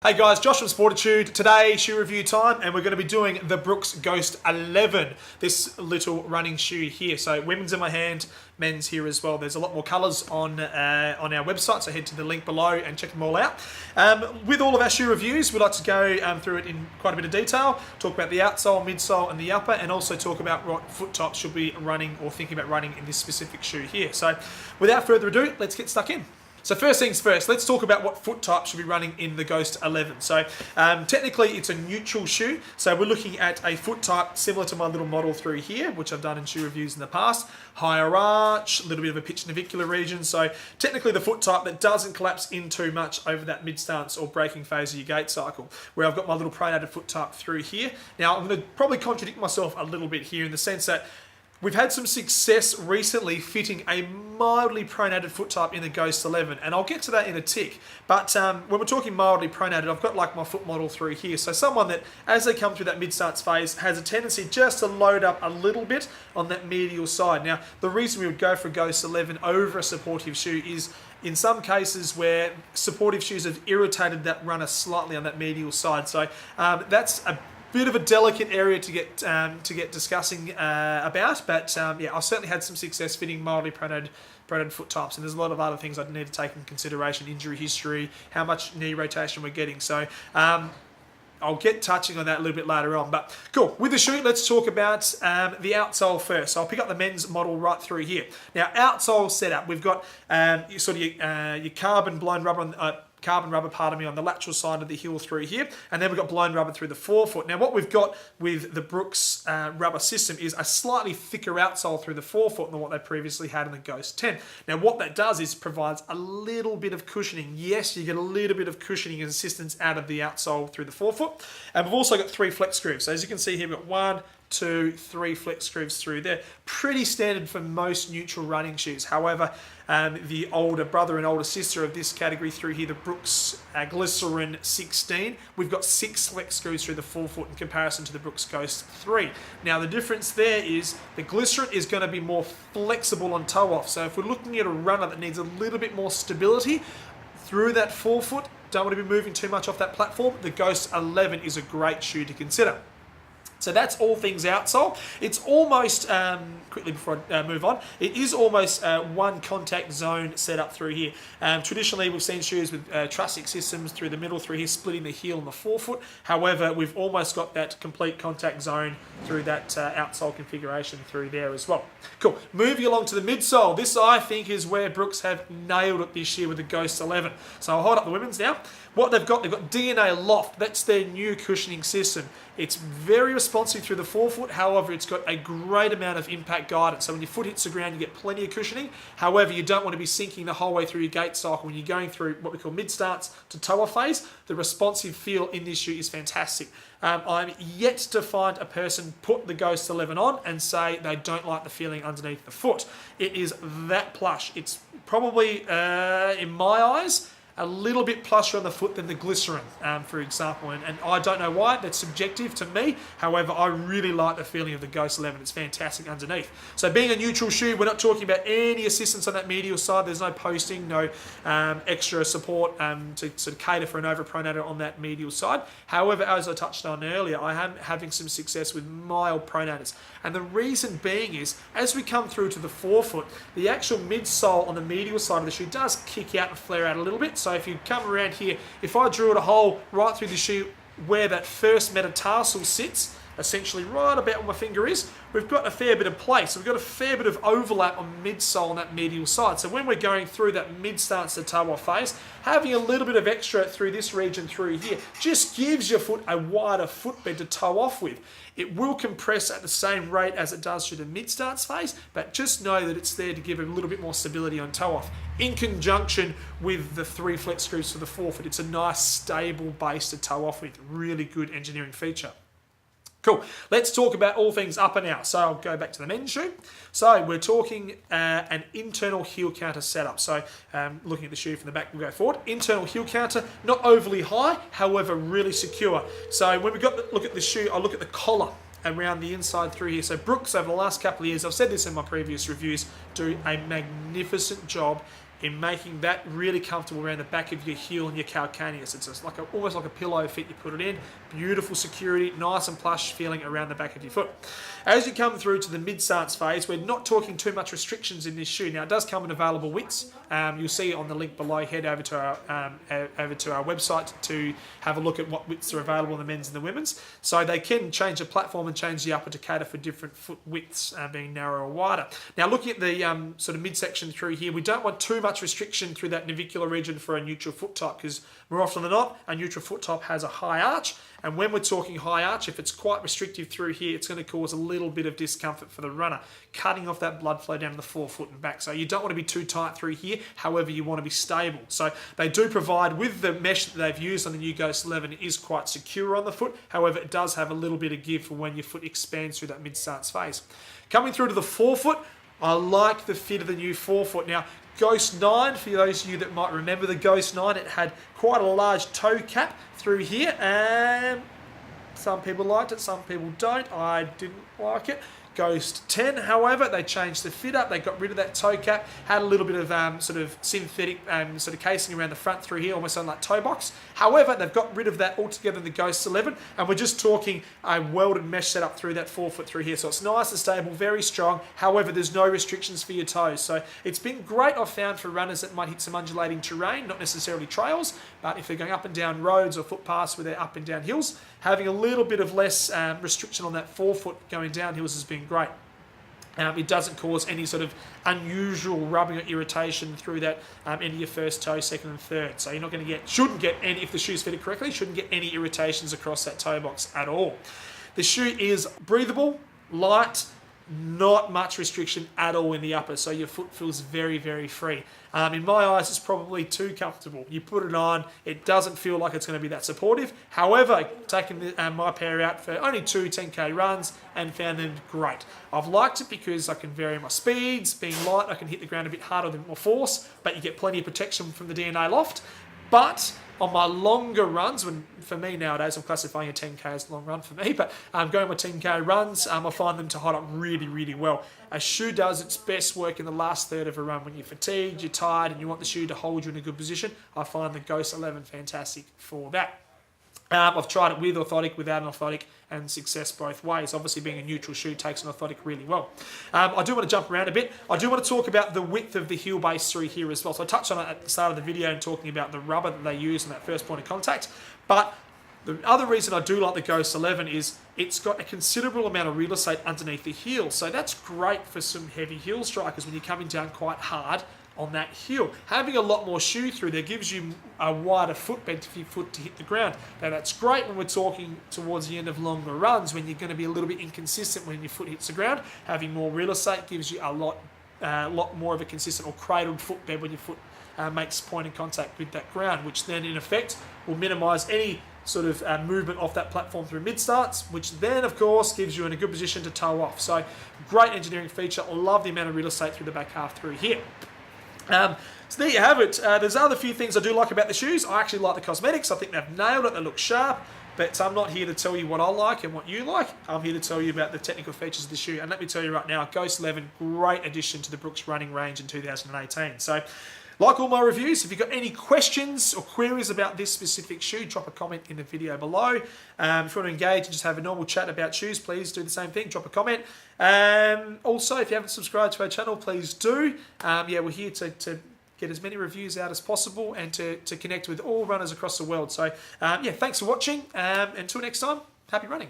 Hey guys, Josh from Sportitude. Today, shoe review time, and we're going to be doing the Brooks Ghost 11. This little running shoe here. So women's in my hand, men's here as well. There's a lot more colours on our website, so head to the link below and check them all out. With all of our shoe reviews, we like to go through it in quite a bit of detail, talk about the outsole, midsole and the upper, and also talk about what foot tops should be running or thinking about running in this specific shoe here. So without further ado, let's get stuck in. So first things first, let's talk about what foot type should be running in the Ghost 11. So technically it's a neutral shoe. So we're looking at a foot type similar to my little model through here, which I've done in shoe reviews in the past. Higher arch, a little bit of a pitch navicular region. So technically the foot type that doesn't collapse in too much over that mid stance or braking phase of your gait cycle, where I've got my little pronated foot type through here. Now I'm going to probably contradict myself a little bit here in the sense that we've had some success recently fitting a mildly pronated foot type in the Ghost 11, and I'll get to that in a tick. But when we're talking mildly pronated, I've got like my foot model through here. So someone that, as they come through that mid-stance phase, has a tendency just to load up a little bit on that medial side. Now, the reason we would go for a Ghost 11 over a supportive shoe is in some cases where supportive shoes have irritated that runner slightly on that medial side. So that's a bit of a delicate area to get discussing about, but yeah, I've certainly had some success fitting mildly pronated foot types, and there's a lot of other things I'd need to take into consideration: injury history, how much knee rotation we're getting. So I'll get touching on that a little bit later on. But cool, with the shoe, let's talk about the outsole first. So I'll pick up the men's model right through here. Now, outsole setup, we've got your carbon blown rubber on on the lateral side of the heel through here, and then we've got blown rubber through the forefoot. Now what we've got with the Brooks rubber system is a slightly thicker outsole through the forefoot than what they previously had in the Ghost 10. Now what that does is provides a little bit of cushioning. Yes, you get a little bit of cushioning and assistance out of the outsole through the forefoot, and we've also got 3 flex grooves. So as you can see here, we've got 1, 2, 3 flex grooves through there. Pretty standard for most neutral running shoes. However, the older brother and older sister of this category through here, the Brooks Glycerin 16, we've got 6 flex screws through the forefoot in comparison to the Brooks Ghost 3. Now the difference there is the Glycerin is going to be more flexible on toe off. So if we're looking at a runner that needs a little bit more stability through that forefoot, don't want to be moving too much off that platform, the Ghost 11 is a great shoe to consider. So that's all things outsole. It's almost, quickly before I move on, it is almost one contact zone set up through here. Traditionally, we've seen shoes with trussic systems through the middle through here, splitting the heel and the forefoot. However, we've almost got that complete contact zone through that outsole configuration through there as well. Cool. Moving along to the midsole. This, I think, is where Brooks have nailed it this year with the Ghost 11. So I'll hold up the women's now. What they've got DNA Loft. That's their new cushioning system. It's very responsive through the forefoot. However, it's got a great amount of impact guidance. So when your foot hits the ground, you get plenty of cushioning. However, you don't want to be sinking the whole way through your gait cycle. When you're going through what we call mid-stance to toe-off phase, the responsive feel in this shoe is fantastic. I'm yet to find a person put the Ghost 11 on and say they don't like the feeling underneath the foot. It is that plush. It's probably, in my eyes, a little bit plusher on the foot than the Glycerin, for example. And I don't know why, that's subjective to me. However, I really like the feeling of the Ghost 11. It's fantastic underneath. So being a neutral shoe, we're not talking about any assistance on that medial side. There's no posting, no extra support to sort of cater for an overpronator on that medial side. However, as I touched on earlier, I am having some success with mild pronators. And the reason being is, as we come through to the forefoot, the actual midsole on the medial side of the shoe does kick out and flare out a little bit. So if you come around here, if I drew a hole right through the shoe where that first metatarsal sits, essentially right about where my finger is, we've got a fair bit of play. So we've got a fair bit of overlap on midsole on that medial side. So when we're going through that mid-stance to toe-off phase, having a little bit of extra through this region through here just gives your foot a wider footbed to toe off with. It will compress at the same rate as it does through the mid-stance phase, but just know that it's there to give it a little bit more stability on toe-off. In conjunction with the 3 flex screws to the forefoot, it's a nice stable base to toe off with. Really good engineering feature. Cool. Let's talk about all things up and out. So I'll go back to the men's shoe. So we're talking an internal heel counter setup. So looking at the shoe from the back, we'll go forward. Internal heel counter, not overly high, however, really secure. So when we look at the shoe, I look at the collar around the inside through here. So Brooks, over the last couple of years, I've said this in my previous reviews, do a magnificent job in making that really comfortable around the back of your heel and your calcaneus. It's just like almost like a pillow fit. You put it in, beautiful security, nice and plush feeling around the back of your foot. As you come through to the mid-stance phase, we're not talking too much restrictions in this shoe. Now, it does come in available widths. You'll see on the link below. Head over to our website to have a look at what widths are available in the men's and the women's. So they can change the platform and change the upper to cater for different foot widths, being narrower or wider. Now, looking at the sort of midsection through here, we don't want too much restriction through that navicular region for a neutral foot type, because more often than not, a neutral foot type has a high arch. And when we're talking high arch, if it's quite restrictive through here, it's going to cause a little bit of discomfort for the runner, cutting off that blood flow down to the forefoot and back. So you don't want to be too tight through here. However, you want to be stable. So they do provide, with the mesh that they've used on the new Ghost 11, it is quite secure on the foot. However, it does have a little bit of give for when your foot expands through that mid-stance phase. Coming through to the forefoot, I like the fit of the new forefoot. Now, Ghost 9, for those of you that might remember the Ghost 9, it had quite a large toe cap through here, and some people liked it, some people don't. I didn't like it. Ghost 10, however, they changed the fit up. They got rid of that toe cap, had a little bit of sort of synthetic sort of casing around the front through here, almost on like toe box. However, they've got rid of that altogether in the Ghost 11, and we're just talking a welded mesh setup through that forefoot through here. So it's nice and stable, very strong. However, there's no restrictions for your toes. So it's been great, I've found, for runners that might hit some undulating terrain, not necessarily trails, but if they're going up and down roads or footpaths where they're up and down hills, having a little bit of less restriction on that forefoot going down hills has been great. It doesn't cause any sort of unusual rubbing or irritation through that end of your first toe, second and third. So you're not going to shouldn't get any, if the shoe's fitted correctly, shouldn't get any irritations across that toe box at all. The shoe is breathable, light, not much restriction at all in the upper, so your foot feels very, very free. In my eyes, it's probably too comfortable. You put it on, it doesn't feel like it's going to be that supportive. However, taking my pair out for only 2 10K runs and found them great. I've liked it because I can vary my speeds. Being light, I can hit the ground a bit harder with more force, but you get plenty of protection from the DNA loft. But on my longer runs, for me nowadays, I'm classifying a 10K as a long run for me, but going my 10K runs, I find them to hold up really, really well. A shoe does its best work in the last third of a run. When you're fatigued, you're tired, and you want the shoe to hold you in a good position, I find the Ghost 11 fantastic for that. I've tried it with orthotic, without an orthotic, and success both ways. Obviously, being a neutral shoe takes an orthotic really well. I do want to jump around a bit. I do want to talk about the width of the heel base through here as well. So I touched on it at the start of the video and talking about the rubber that they use in that first point of contact. But the other reason I do like the Ghost 11 is it's got a considerable amount of real estate underneath the heel. So that's great for some heavy heel strikers when you're coming down quite hard on that heel. Having a lot more shoe through there gives you a wider footbed for your foot to hit the ground. Now that's great when we're talking towards the end of longer runs, when you're going to be a little bit inconsistent when your foot hits the ground. Having more real estate gives you a lot more of a consistent or cradled footbed when your foot makes point of contact with that ground, which then in effect will minimise any sort of movement off that platform through mid-starts, which then of course gives you in a good position to toe off. So great engineering feature. I love the amount of real estate through the back half through here. So there you have it. There's other few things I do like about the shoes. I actually like the cosmetics. I think they've nailed it. They look sharp. But I'm not here to tell you what I like and what you like. I'm here to tell you about the technical features of the shoe. And let me tell you right now, Ghost 11, great addition to the Brooks running range in 2018. So, like all my reviews, if you've got any questions or queries about this specific shoe, drop a comment in the video below. If you want to engage and just have a normal chat about shoes, please do the same thing. Drop a comment. Also, if you haven't subscribed to our channel, please do. We're here to get as many reviews out as possible and to connect with all runners across the world. So, thanks for watching. Until next time, happy running.